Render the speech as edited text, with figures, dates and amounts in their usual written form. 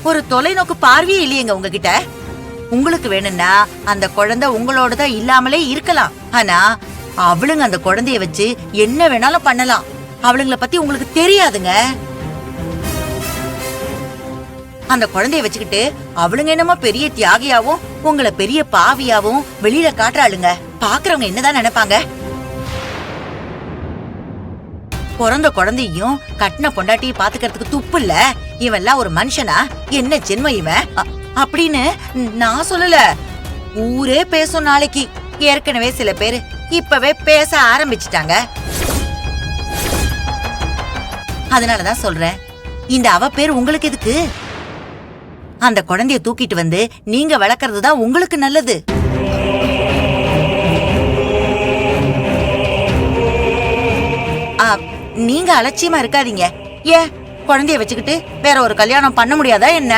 ஒரு தொலைநோக்கு பார்வையே இல்லையேங்க உங்ககிட்ட. உங்களுக்கு வேணும்னா அந்த குழந்தை உங்களோடதான் இல்லாமலே இருக்கலாம். ஆனா அவளுங்க அந்த குழந்தைய வச்சு என்ன வேணாலும் பண்ணலாம். அவளுங்களை பத்தி உங்களுக்கு தெரியாதுங்க. அந்த குழந்தைய வச்சுக்கிட்டு அவளுங்க என்னமோ பெரிய தியாகியாவும் உங்களை பெரிய பாவியாவும் வெளியில காட்டுறாளுங்க. பாக்குறவங்க என்னதான் நினைப்பாங்க? பிறந்த குழந்தையும் கட்டின பொண்டாட்டியை பாத்துக்கிறதுக்கு துப்பு இல்ல. இவெல்லாம் ஒரு மனுஷனா? என்ன ஜென்மம் இவன் அப்படின்னு நான் சொல்லல, ஊரே பேசும் நாளைக்கு. ஏற்கனவே சில பேரு இப்பவே பேச ஆரம்பிச்சுட்டாங்க. அதனாலதான் சொல்றேன், இந்த அவ பேர் உங்களுக்கு எதுக்கு? அந்த குழந்தைய தூக்கிட்டு வந்து நீங்க வளர்க்கறது தான் உங்களுக்கு நல்லது. நீங்க அலட்சியமா இருக்காதீங்க. ஏன் குழந்தைய வச்சுக்கிட்டு வேற ஒரு கல்யாணம் பண்ண முடியாதா என்ன?